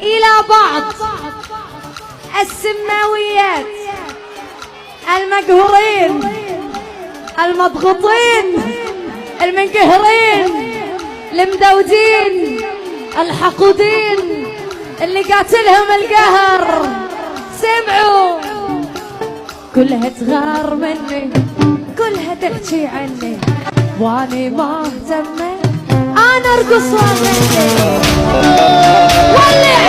إلى بعض السماويات المقهورين المضغوطين المنقهرين المدودين الحقودين اللي قاتلهم القهر، سمعوا كلها تغار مني، كلها تحكي عني، واني ما اهتمت انا ارقص واغني. ولع